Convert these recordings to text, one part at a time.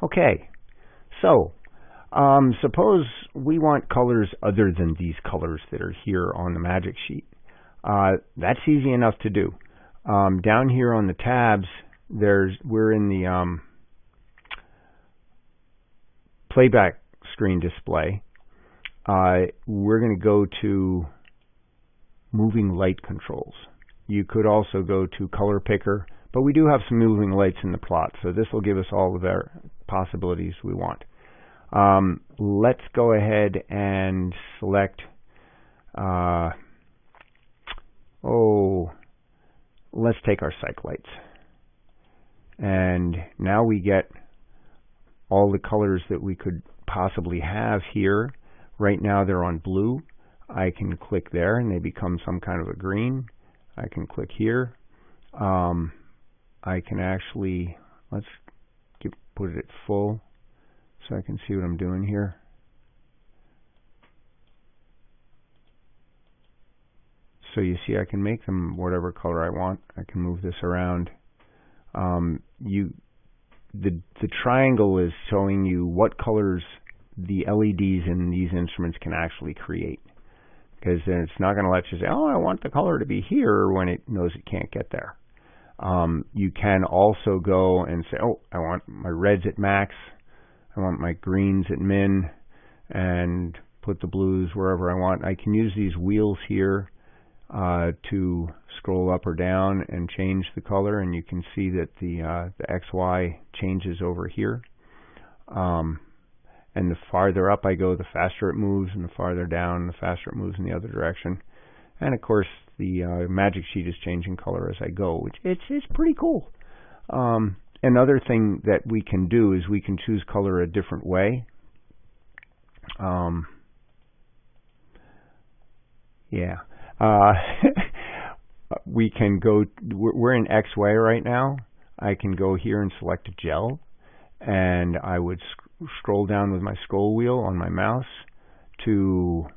Okay, so suppose we want colors other than these colors that are here on the magic sheet. That's easy enough to do. Down here on the tabs, we're in the playback screen display. We're going to go to moving light controls. You could also go to color picker, but we do have some moving lights in the plot, so this will give us all of the possibilities we want. Let's go ahead and select, let's take our cyc lights. And now we get all the colors that we could possibly have here. Right now they're on blue. I can click there and they become some kind of a green. I can click here. I can actually, let's put it at full so I can see what I'm doing here. So you see I can make them whatever color I want. I can move this around. The triangle is showing you what colors the LEDs in these instruments can actually create. Because then it's not going to let you say, oh, I want the color to be here when it knows it can't get there. You can also go and say, oh, I want my reds at max. I want my greens at min, and put the blues wherever I want. I can use these wheels here to scroll up or down and change the color, and you can see that the XY changes over here. And the farther up I go, the faster it moves, and the farther down, the faster it moves in the other direction. And of course, the magic sheet is changing color as I go, which it's pretty cool. Another thing that we can do is we can choose color a different way. We can go, we're in X-way right now. I can go here and select a gel, and I would scroll down with my scroll wheel on my mouse to,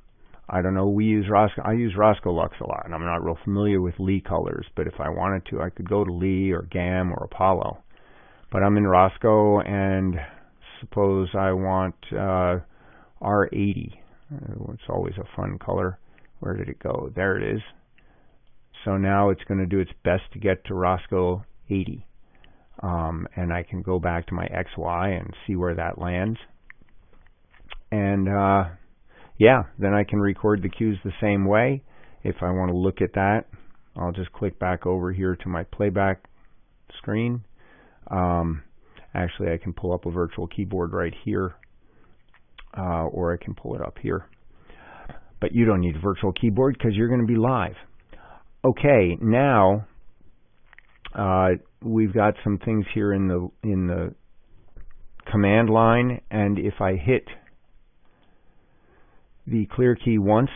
I don't know, I use Roscoe Lux a lot, and I'm not real familiar with Lee colors, but if I wanted to, I could go to Lee or GAM or Apollo. But I'm in Roscoe, and suppose I want R80. It's always a fun color. Where did it go? There it is. So now it's going to do its best to get to Roscoe 80. And I can go back to my XY and see where that lands. And yeah, then I can record the cues the same way. If I want to look at that, I'll just click back over here to my playback screen. Actually, I can pull up a virtual keyboard right here, or I can pull it up here. But you don't need a virtual keyboard because you're going to be live. Okay, now we've got some things here in the command line, and if I hit the clear key once,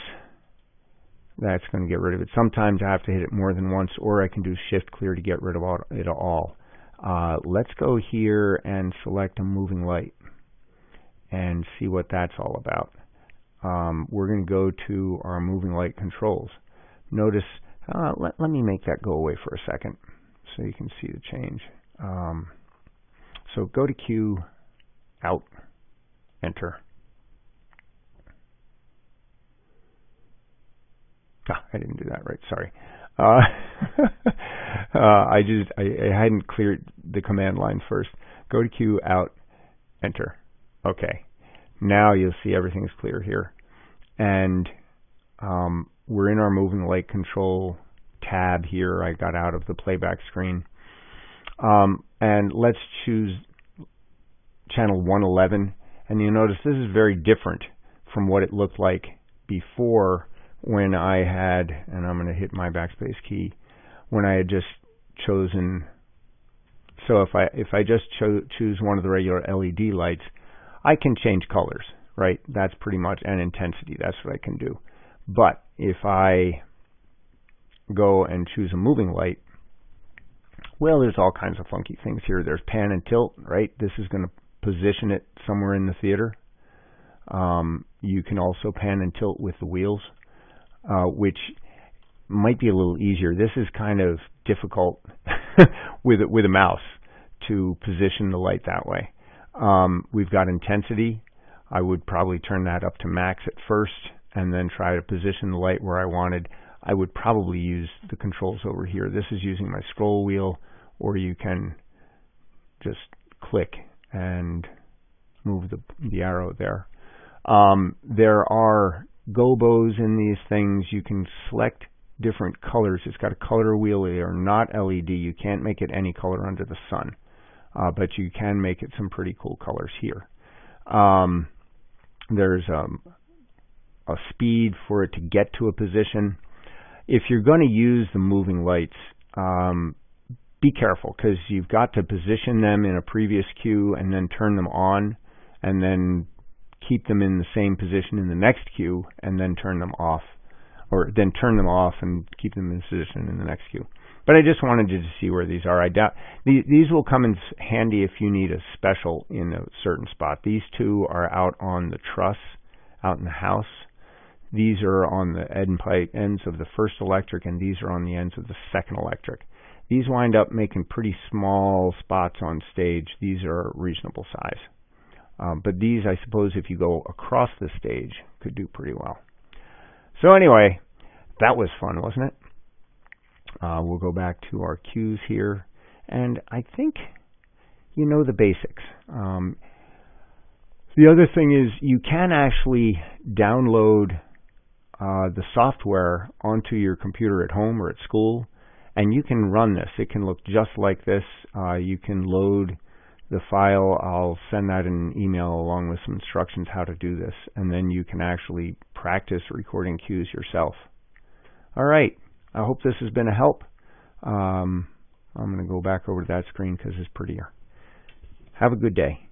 that's going to get rid of it. Sometimes I have to hit it more than once, or I can do shift clear to get rid of it all. Let's go here and select a moving light and see what that's all about. We're going to go to our moving light controls. Notice, let me make that go away for a second so you can see the change. So go to Q, out, enter. I didn't do that right, sorry. I hadn't cleared the command line first. Go to Q, out, enter. Okay, now you'll see everything's clear here. And we're in our moving light control tab here. I got out of the playback screen. And let's choose channel 111. And you notice this is very different from what it looked like before, when I had, and I'm going to hit my backspace key, when I had just chosen. So if I just choose one of the regular LED lights, I can change colors, right? That's pretty much, and intensity, that's what I can do. But if I go and choose a moving light, well, there's all kinds of funky things here. There's pan and tilt, right? This is going to position it somewhere in the theater. You can also pan and tilt with the wheels, which might be a little easier. This is kind of difficult with a mouse to position the light that way. We've got intensity. I would probably turn that up to max at first and then try to position the light where I wanted. I would probably use the controls over here. This is using my scroll wheel, or you can just click and move the arrow there. There are gobos in these things. You can select different colors. It's got a color wheel. They are not LED. You can't make it any color under the sun, but you can make it some pretty cool colors here. There's a speed for it to get to a position. If you're going to use the moving lights, be careful, because you've got to position them in a previous cue and then turn them on, and then keep them in the same position in the next cue, and then turn them off, or then turn them off and keep them in position in the next cue. But I just wanted you to see where these are. I doubt these will come in handy if you need a special in a certain spot. These two are out on the truss, out in the house. These are on the ends of the first electric, and these are on the ends of the second electric. These wind up making pretty small spots on stage. These are reasonable size. But these, I suppose, if you go across the stage, could do pretty well. So anyway, that was fun, wasn't it? We'll go back to our cues here, and I think you know the basics. The other thing is you can actually download the software onto your computer at home or at school, and you can run this. It can look just like this. You can load the file. I'll send that in an email along with some instructions how to do this, and then you can actually practice recording cues yourself. All right. I hope this has been a help. I'm going to go back over to that screen because it's prettier. Have a good day.